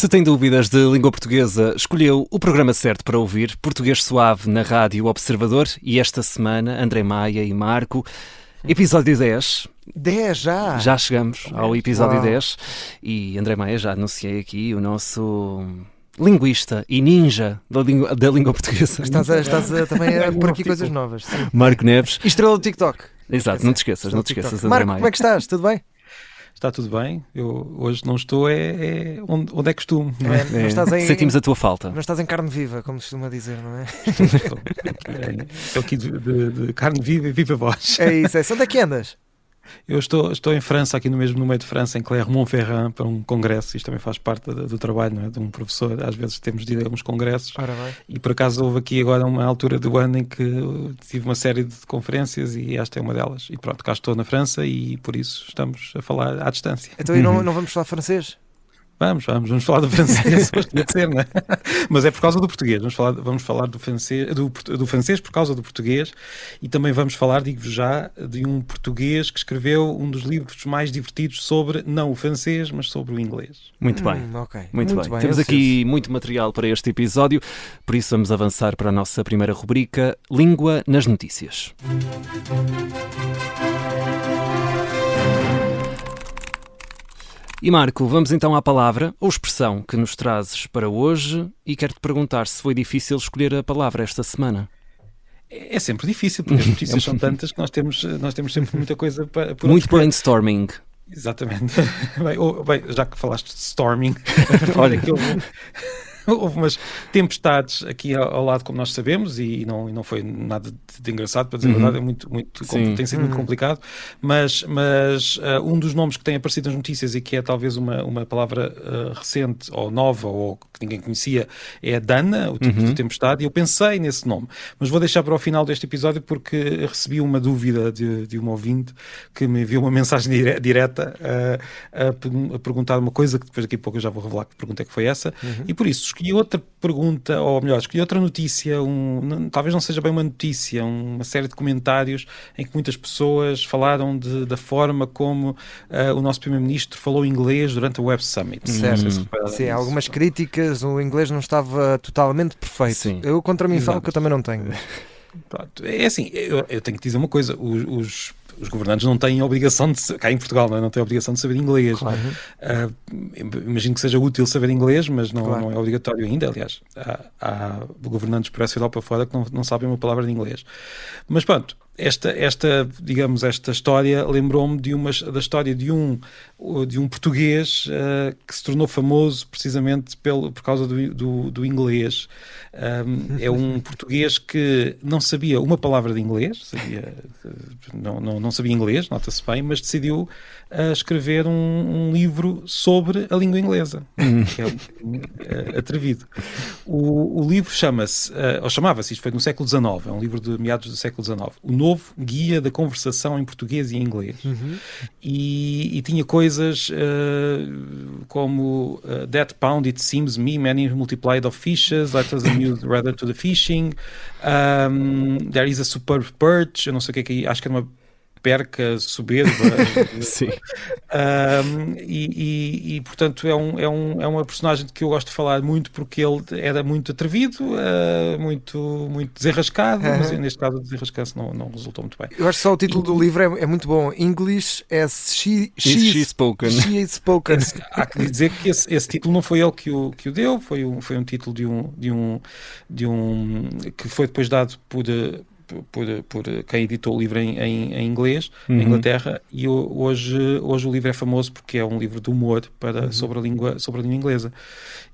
Se tem dúvidas de língua portuguesa, escolheu o programa certo para ouvir, Português Suave na Rádio Observador, e esta semana, André Maia e Marco, episódio 10. 10 já? Já chegamos ao episódio 10 e André Maia, já anunciei aqui o nosso linguista e ninja da língua portuguesa. Estás também a pôr aqui coisas novas. Sim. Marco Neves. E estrela do TikTok. Exato, não te esqueças, André Marco, Maia. como é que estás? Tudo bem? Está tudo bem. Eu hoje não estou onde é costume. Não é? Não estás em, sentimos a tua falta. Não estás em carne viva, como se costuma dizer, não é? Estou aqui de carne viva e viva voz. É isso, é. Onde é que andas? Eu estou em França, aqui no meio de França, em Clermont-Ferrand, para um congresso. Isto também faz parte do trabalho, não é? De um professor. Às vezes temos de ir a uns congressos. Ora bem. E por acaso houve aqui agora uma altura do ano em que tive uma série de conferências e esta é uma delas. E pronto, cá estou na França e por isso estamos a falar à distância. Então e não vamos falar francês? Vamos falar do francês, hoje tinha de ser, não é? Mas é por causa do português, vamos falar do francês por causa do português e também vamos falar, digo-vos já, de um português que escreveu um dos livros mais divertidos sobre, não o francês, mas sobre o inglês. Muito bem, okay. muito bem. Temos aqui muito material para este episódio, por isso vamos avançar para a nossa primeira rubrica, Língua nas Notícias. E Marco, vamos então à palavra ou expressão que nos trazes para hoje e quero-te perguntar se foi difícil escolher a palavra esta semana. É sempre difícil, porque as notícias são tantas que nós temos sempre muita coisa para... Muito brainstorming. Exatamente. Bem, já que falaste de storming, olha que houve umas tempestades aqui ao lado, como nós sabemos, e não foi nada de engraçado, para dizer a verdade, tem sido muito complicado, mas um dos nomes que tem aparecido nas notícias e que é talvez uma palavra recente ou nova ou que ninguém conhecia é a Dana, o tipo de tempestade, e eu pensei nesse nome, mas vou deixar para o final deste episódio porque recebi uma dúvida de uma ouvinte que me enviou uma mensagem direta a perguntar uma coisa que depois daqui a pouco eu já vou revelar que pergunta é que foi essa, e por isso escolhi outra pergunta, ou melhor, escolhi outra notícia, talvez não seja bem uma notícia, uma série de comentários em que muitas pessoas falaram da forma como o nosso Primeiro-Ministro falou inglês durante o Web Summit. Certo. Sim, algumas críticas, o inglês não estava totalmente perfeito. Sim. Eu contra mim falo que eu também não tenho. Pronto. É assim, eu tenho que dizer uma coisa, os governantes não têm a obrigação de... Cá em Portugal não têm a obrigação de saber inglês. Claro. Imagino que seja útil saber inglês, mas não é obrigatório ainda. Aliás, há governantes por essa Europa fora que não sabem uma palavra de inglês. Mas pronto, esta história lembrou-me da história de um português que se tornou famoso precisamente por causa do inglês. É um português que não sabia uma palavra de inglês, não sabia inglês, nota-se bem, mas decidiu escrever um livro sobre a língua inglesa, que é atrevido. O livro chamava-se, isto foi no século XIX, é um livro de meados do século XIX, O Novo Guia da Conversação em Português e Inglês. E tinha coisas como That pound it seems me, many multiplied of fishes, let us amuse rather to the fishing, there is a superb perch, eu não sei o que é, acho que era uma perca soberba. Sim. E portanto é uma personagem de que eu gosto de falar muito porque ele era muito atrevido, muito desenrascado, mas neste caso o desenrascanço não resultou muito bem. Eu acho que só o título do livro é muito bom. English as she spoken. She is spoken. Há que dizer que esse título não foi ele que o deu, foi um título de um que foi depois dado por quem editou o livro em inglês, na Inglaterra, e hoje o livro é famoso porque é um livro de humor sobre a língua inglesa.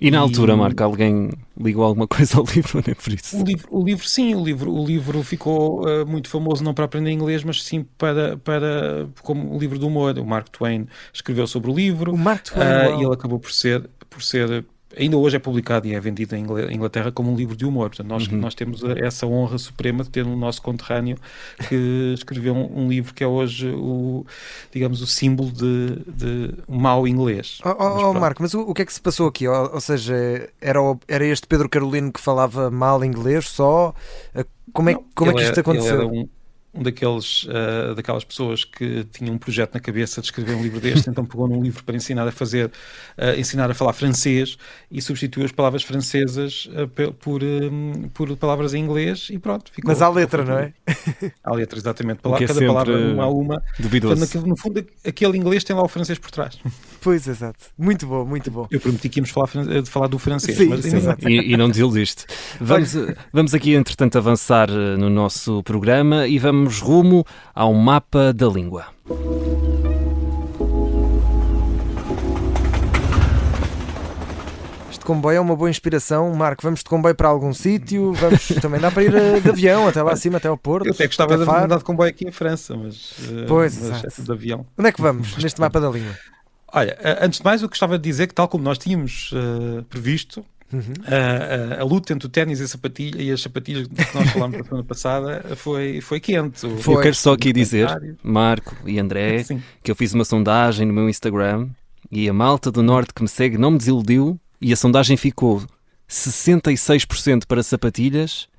E na altura, Marco, alguém ligou alguma coisa ao livro, nem por isso? O livro ficou muito famoso não para aprender inglês, mas sim como um livro de humor. O Mark Twain escreveu sobre o livro. O Mark Twain, e ele acabou por ser ainda hoje é publicado e é vendido em Inglaterra como um livro de humor. Portanto, nós temos essa honra suprema de ter um nosso conterrâneo que escreveu um livro que é hoje o símbolo de um mau inglês. Marco, mas o que é que se passou aqui? Ou seja, era este Pedro Carolino que falava mal inglês só? Como é que isto aconteceu? Ele era daquelas pessoas que tinham um projeto na cabeça de escrever um livro deste, então pegou num livro para ensinar a falar francês e substituiu as palavras francesas por palavras em inglês e pronto. Mas há letra, não é? Há letra, exatamente. Cada palavra uma a uma. Duvidoso. No fundo, aquele inglês tem lá o francês por trás. Pois, exato. Muito bom, muito bom. Eu prometi que íamos falar do francês. Sim, mas exato. E não desiludiste. Vamos aqui, entretanto, avançar no nosso programa e vamos rumo ao mapa da língua. Este comboio é uma boa inspiração. Marco, vamos de comboio para algum sítio? Também dá para ir de avião até lá acima, até ao Porto. Eu até gostava de andar de comboio aqui em França, mas de avião. Onde é que vamos neste mapa da língua? Olha, antes de mais, eu gostava de dizer que, tal como nós tínhamos previsto, a luta entre o ténis e as sapatilhas que nós falámos na semana passada foi quente. Eu quero só aqui dizer, Marco e André, que eu fiz uma sondagem no meu Instagram e a malta do Norte que me segue não me desiludiu e a sondagem ficou 66% para sapatilhas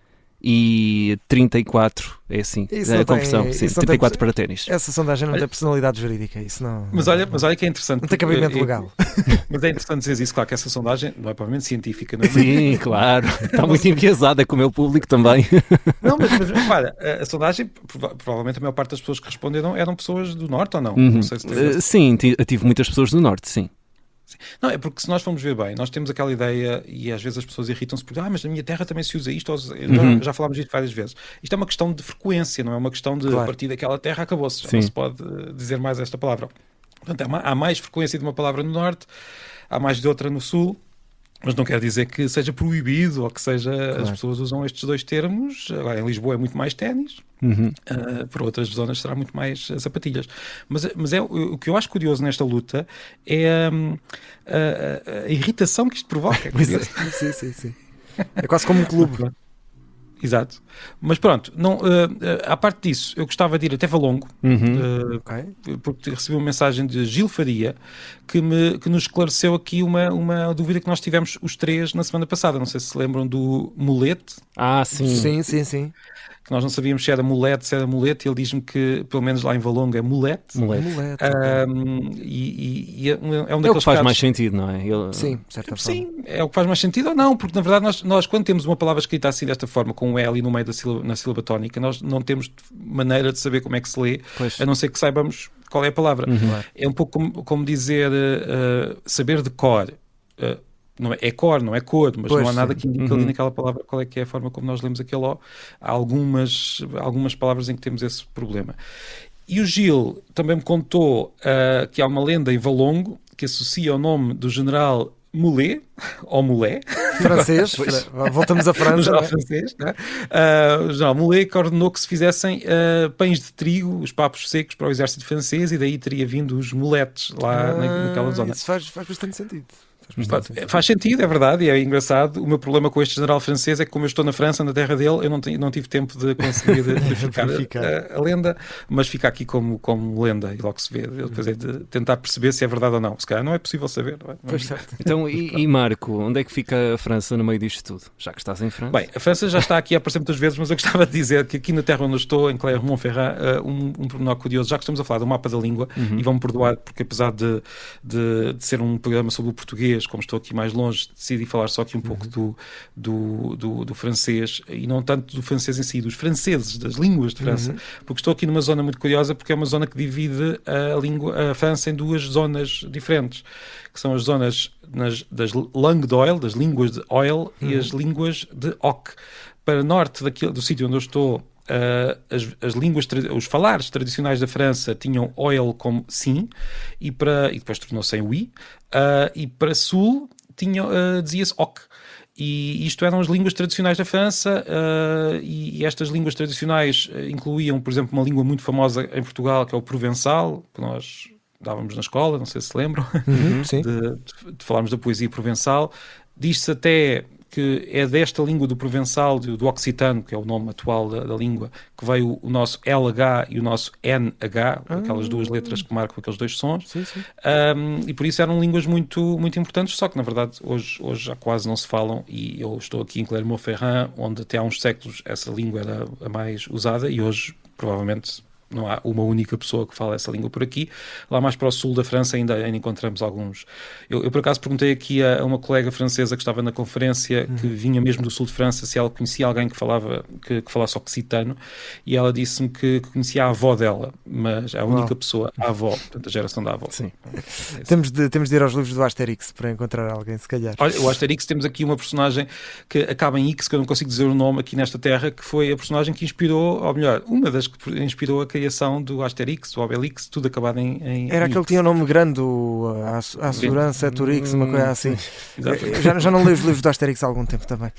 e 34%, é assim, a conversão, sim, 34% para ténis. Essa sondagem não tem personalidade jurídica, isso não... Mas olha que é interessante. Não tem cabimento legal. Mas é interessante dizer isso, claro que essa sondagem não é provavelmente científica, não é? Sim, claro, está muito enviesada com o meu público também. Não, mas olha, a sondagem, provavelmente a maior parte das pessoas que responderam eram pessoas do Norte ou não? Não sei se sim, tive muitas pessoas do Norte, sim. Não, é porque se nós formos ver bem, nós temos aquela ideia e às vezes as pessoas irritam-se porque mas na minha terra também se usa isto, já falámos disto várias vezes. Isto é uma questão de frequência, não é uma questão de a partir daquela terra acabou-se, já não se pode dizer mais esta palavra. Portanto, há mais frequência de uma palavra no Norte, há mais de outra no Sul, mas não quer dizer que seja proibido ou que as pessoas usam estes dois termos. Agora, em Lisboa é muito mais ténis, por outras zonas será muito mais sapatilhas. Mas o que eu acho curioso nesta luta é a irritação que isto provoca. Sim. É quase como um clube. Exato. Mas pronto, à parte disso, eu gostava de ir até Valongo, porque recebi uma mensagem de Gil Faria que nos esclareceu aqui uma dúvida que nós tivemos os três na semana passada. Não sei se lembram do mulete. Sim. Que nós não sabíamos se era mulete, se era mulete, e ele diz-me que, pelo menos lá em Valongo, é mulete. E é um daqueles o que faz mais sentido, não é? Sim, certa forma. Sim, é o que faz mais sentido ou não, porque na verdade nós quando temos uma palavra escrita assim desta forma, com um L no meio na sílaba tónica, nós não temos maneira de saber como é que se lê, a não ser que saibamos qual é a palavra. É um pouco como dizer saber de cor. Não é cor, não é cor, mas não há nada que indique ali naquela palavra qual é que é a forma como nós lemos aquele O. Há algumas palavras em que temos esse problema. E o Gil também me contou que há uma lenda em Valongo que associa o nome do general Mulé, ou Mulé. Francês, voltamos a França. O general francês, né? O general Mulé que ordenou que se fizessem pães de trigo, os papos secos para o exército francês, e daí teria vindo os muletes lá naquela zona. Isso faz bastante sentido. Faz sentido, é verdade, e é engraçado. O meu problema com este general francês é que, como eu estou na França, na terra dele, eu não tive tempo de conseguir verificar a lenda, mas fica aqui como lenda e logo se vê. Eu depois é de tentar perceber se é verdade ou não. Se calhar não é possível saber. Não é? Pois certo. Então, e Marco, onde é que fica a França no meio disto tudo? Já que estás em França? Bem, a França já está aqui a aparecer muitas vezes, mas eu gostava de dizer que aqui na terra onde eu estou, em Clermont-Ferrand, um pormenor curioso, já que estamos a falar do mapa da língua, e vão-me perdoar porque apesar de ser um programa sobre o português, como estou aqui mais longe, decidi falar só aqui um pouco do francês, e não tanto do francês em si, dos franceses, das línguas de França, porque estou aqui numa zona muito curiosa, porque é uma zona que divide a França em duas zonas diferentes, que são as zonas das langues d'oil, das línguas de oil, e as línguas de oc. Para norte do sítio onde eu estou, as línguas, os falares tradicionais da França tinham oil como sim, e depois tornou-se em oui, e para sul dizia-se oc. E isto eram as línguas tradicionais da França, e estas línguas tradicionais incluíam, por exemplo, uma língua muito famosa em Portugal, que é o provençal, que nós dávamos na escola, não sei se lembram, de falarmos da poesia provençal. Diz-se até que é desta língua do provençal, do occitano, que é o nome atual da língua, que veio o nosso LH e o nosso NH, aquelas duas letras que marcam aqueles dois sons. Sim. E por isso eram línguas muito, muito importantes, só que na verdade hoje já quase não se falam, e eu estou aqui em Clermont-Ferrand, onde até há uns séculos essa língua era a mais usada, e hoje provavelmente não há uma única pessoa que fala essa língua por aqui. Lá mais para o sul da França ainda encontramos alguns. Eu por acaso perguntei aqui a uma colega francesa que estava na conferência, que vinha mesmo do sul de França, se ela conhecia alguém que falasse occitano, e ela disse-me que conhecia a avó dela, mas a única pessoa, a avó, portanto a geração da avó. Sim. Temos de ir aos livros do Asterix para encontrar alguém, se calhar. Olha, o Asterix, temos aqui uma personagem que acaba em X, que eu não consigo dizer o nome aqui nesta terra, que foi a personagem que inspirou, ou melhor, uma das que inspirou a criação do Asterix, do Obelix, tudo acabado em Era aquele que tinha um nome grande, a Assurância, Turix, uma coisa assim. Já não leio os livros do Asterix há algum tempo também.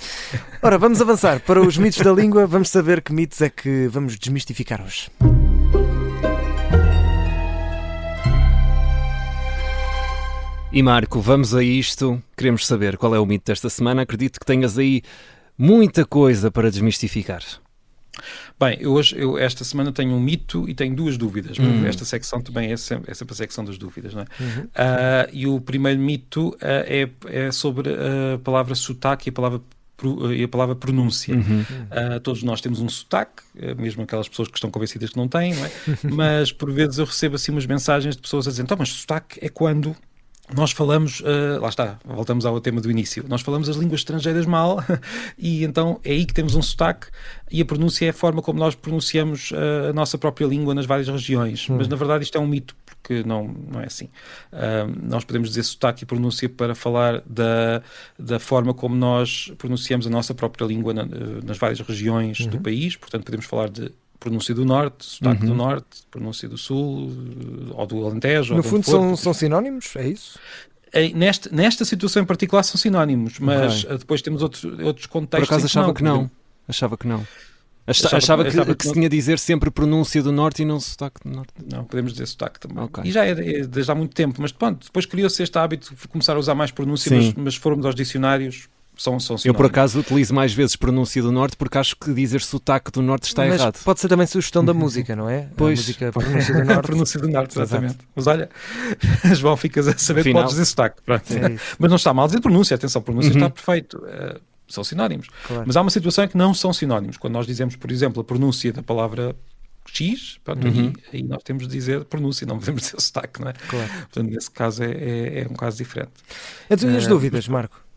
Ora, vamos avançar para os mitos da língua. Vamos saber que mitos é que vamos desmistificar hoje. E Marco, vamos a isto. Queremos saber qual é o mito desta semana. Acredito que tenhas aí muita coisa para desmistificar. Bem, eu esta semana tenho um mito e tenho duas dúvidas. Esta secção também é sempre a secção das dúvidas, não é? E o primeiro mito é sobre a palavra sotaque e a palavra pronúncia. Todos nós temos um sotaque, mesmo aquelas pessoas que estão convencidas que não têm, não é? Mas por vezes eu recebo assim umas mensagens de pessoas a dizer: então, mas sotaque é quando nós falamos, lá está, voltamos ao tema do início, nós falamos as línguas estrangeiras mal e então é aí que temos um sotaque, e a pronúncia é a forma como nós pronunciamos a nossa própria língua nas várias regiões. Mas na verdade isto é um mito, porque não é assim. Nós podemos dizer sotaque e pronúncia para falar da forma como nós pronunciamos a nossa própria língua nas várias regiões do país. Portanto, podemos falar de pronúncia do norte, sotaque do norte, pronúncia do sul, ou do Alentejo. No fundo são sinónimos, é isso? Nesta situação em particular são sinónimos, mas depois temos outros contextos. Por acaso achava que não. Achava que se tinha a dizer sempre pronúncia do norte e não sotaque do norte. Não, podemos dizer sotaque também. Okay. E já é desde há muito tempo, mas pronto, depois criou-se este hábito de começar a usar mais pronúncia, mas se formos aos dicionários, são sinónimos. Eu por acaso utilizo mais vezes pronúncia do norte porque acho que dizer sotaque do norte está errado. Pode ser também sugestão da música, não é? Pois. A música pronúncia do norte. Pronúncia do norte, exatamente. Mas olha, João, ficas a saber que podes dizer sotaque. Mas não está mal dizer pronúncia, atenção, pronúncia está perfeito. São sinónimos. Claro. Mas há uma situação em que não são sinónimos. Quando nós dizemos, por exemplo, a pronúncia da palavra X, pronto, aí nós temos de dizer pronúncia, não podemos dizer sotaque, não é? Claro. Portanto, nesse caso é um caso diferente. Então, e as dúvidas, Marco?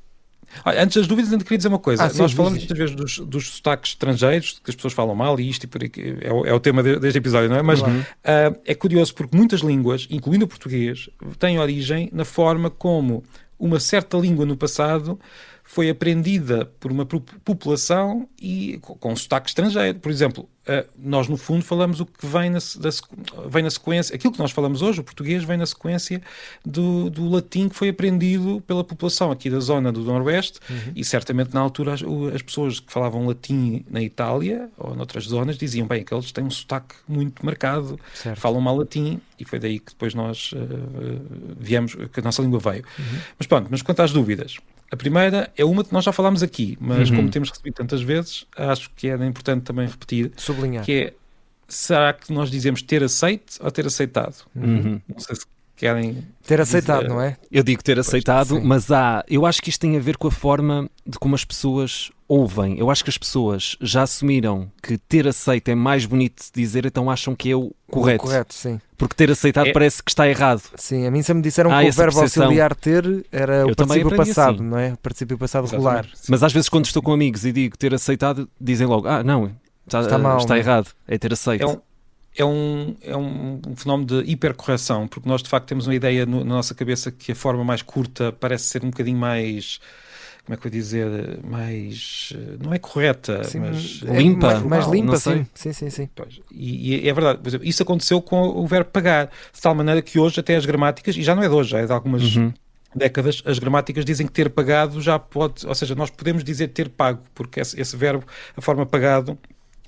Olha, antes das dúvidas, ainda queria dizer uma coisa. Nós falamos muitas vezes dos sotaques estrangeiros, que as pessoas falam mal, e isto e por aqui, é o tema deste episódio, não é? Mas é curioso porque muitas línguas, incluindo o português, têm origem na forma como uma certa língua no passado foi aprendida por uma população e com sotaque estrangeiro. Por exemplo, nós no fundo falamos o que vem na sequência, aquilo que nós falamos hoje, o português, vem na sequência do latim que foi aprendido pela população aqui da zona do Noroeste, e certamente na altura as pessoas que falavam latim na Itália ou noutras zonas diziam, bem, que eles têm um sotaque muito marcado, falam mal latim, e foi daí que depois nós viemos, que a nossa língua veio. Mas quanto às dúvidas, a primeira é uma que nós já falámos aqui, mas como temos recebido tantas vezes, acho que era importante também repetir, sublinhar, que é: será que nós dizemos ter aceito ou ter aceitado? Não sei se querem ter aceitado, não é? Eu digo ter aceitado, mas eu acho que isto tem a ver com a forma de como as pessoas ouvem. Eu acho que as pessoas já assumiram que ter aceito é mais bonito de dizer, então acham que é o correto. Correto, sim. Porque ter aceitado parece que está errado. Sim, a mim sempre me disseram que o verbo auxiliar ter era o particípio passado, assim. Não é? O particípio passado regular. Mas às vezes quando estou com amigos e digo ter aceitado, dizem logo, não, está mal, está errado, é ter aceito. É um fenómeno de hipercorreção, porque nós de facto temos uma ideia na nossa cabeça que a forma mais curta parece ser um bocadinho mais, como é que eu ia dizer, mais, não é correta, sim, mas limpa. Mais limpa, sim. Sim. Pois, e é verdade, por exemplo, isso aconteceu com o verbo pagar, de tal maneira que hoje até as gramáticas, e já não é de hoje, já é de algumas décadas, as gramáticas dizem que ter pagado já pode, ou seja, nós podemos dizer ter pago, porque esse verbo, a forma pagado,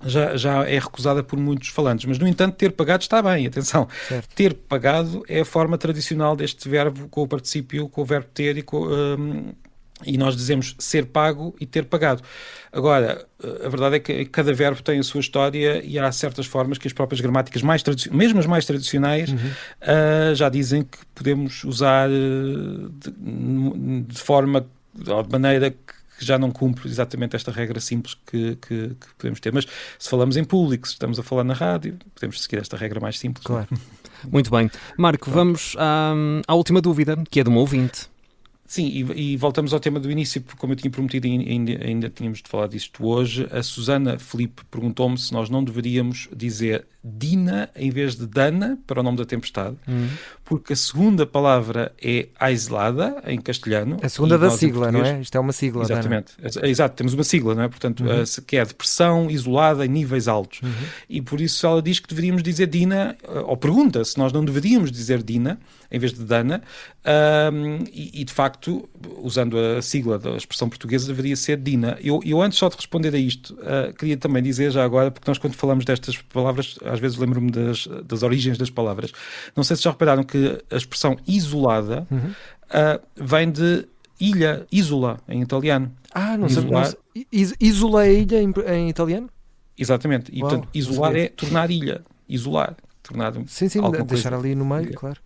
já é recusada por muitos falantes, mas no entanto ter pagado está bem, atenção, ter pagado é a forma tradicional deste verbo com o particípio, com o verbo ter e nós dizemos ser pago e ter pagado. Agora, a verdade é que cada verbo tem a sua história e há certas formas que as próprias gramáticas mesmo as mais tradicionais já dizem que podemos usar de forma ou de maneira já não cumpre exatamente esta regra simples que podemos ter. Mas se falamos em público, se estamos a falar na rádio, podemos seguir esta regra mais simples. Claro. Muito bem. Marco, vamos à última dúvida, que é de um ouvinte. Sim, e voltamos ao tema do início, porque como eu tinha prometido, ainda tínhamos de falar disto hoje. A Susana Filipe perguntou-me se nós não deveríamos dizer Dina em vez de Dana para o nome da tempestade, porque a segunda palavra é aislada em castelhano. A segunda da sigla, não é? Isto é uma sigla. Exatamente. Exato, temos uma sigla, não é? Portanto, que é depressão isolada em níveis altos. E por isso ela diz que deveríamos dizer Dina, ou pergunta se nós não deveríamos dizer Dina em vez de Dana, e de facto, usando a sigla da expressão portuguesa, deveria ser Dina. Eu antes só de responder a isto, queria também dizer já agora, porque nós quando falamos destas palavras, às vezes lembro-me das origens das palavras. Não sei se já repararam que a expressão isolada vem de ilha, isola, em italiano. Não sei. Isola é ilha em italiano? Exatamente. E, portanto, isolar é tornar ilha. Isolar. Tornar sim, deixar coisa ali no meio, claro.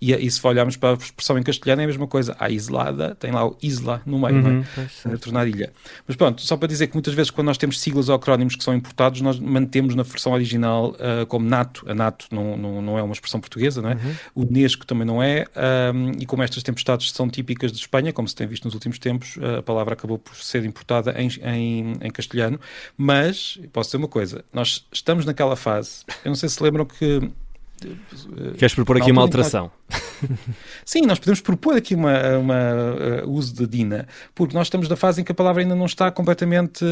E se olharmos para a expressão em castelhano é a mesma coisa. A islada tem lá o isla no meio, não é? Tornar ilha. Mas pronto, só para dizer que muitas vezes quando nós temos siglas ou acrónimos que são importados, nós mantemos na versão original como NATO. A NATO não é uma expressão portuguesa, não é? O Nesco também não é. E como estas tempestades são típicas de Espanha, como se tem visto nos últimos tempos, a palavra acabou por ser importada em castelhano. Mas, posso dizer uma coisa, nós estamos naquela fase, eu não sei se lembram que queres propor aqui uma alteração? Sim, nós podemos propor aqui uma uso de Dina, porque nós estamos na fase em que a palavra ainda não está completamente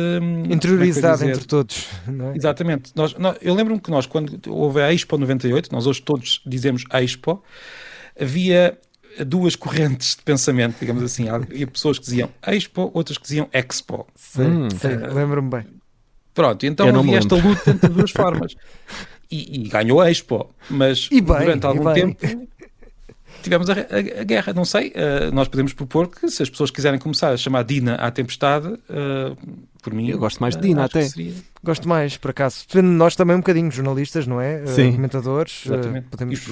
interiorizada entre todos, não é? Exatamente. Eu lembro-me que nós, quando houve a Expo 98, nós hoje todos dizemos Expo, havia duas correntes de pensamento, digamos assim. Havia pessoas que diziam Expo, outras que diziam Expo. Sim, lembro-me bem. Pronto, então havia esta luta entre as duas formas. E ganhou a Expo, mas durante algum tempo tivemos a guerra, não sei, nós podemos propor que se as pessoas quiserem começar a chamar Dina à tempestade, por mim... Eu gosto mais de Dina até. Gosto mais, por acaso. Depende de nós também um bocadinho, jornalistas, não é? Sim. Comentadores. Podemos...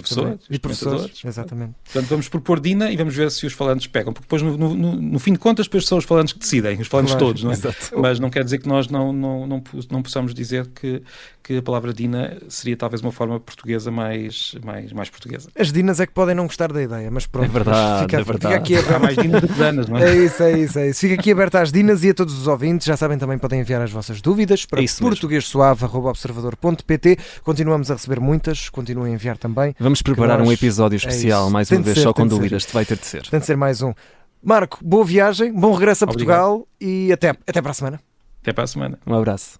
E professores. Exatamente. Portanto, vamos propor Dina e vamos ver se os falantes pegam, porque depois, no fim de contas, depois são os falantes que decidem, os falantes todos, não é? Exato. Mas não quer dizer que nós não possamos dizer que a palavra Dina seria talvez uma forma portuguesa mais portuguesa. As Dinas é que podem não gostar da ideia, mas pronto. É verdade, fica aqui aberto. Há mais Dinas do que Danas, não é? É isso. Fica aqui aberto às Dinas e a todos os ouvintes. Já sabem, também podem enviar as vossas dúvidas para portuguesuave@observador.pt. Continuamos a receber muitas, continuem a enviar também. Vamos preparar um episódio especial, mais uma vez, só com dúvidas. Vai ter de ser. Tem de ser mais um. Marco, boa viagem, bom regresso a Portugal e até para a semana. Até para a semana. Um abraço.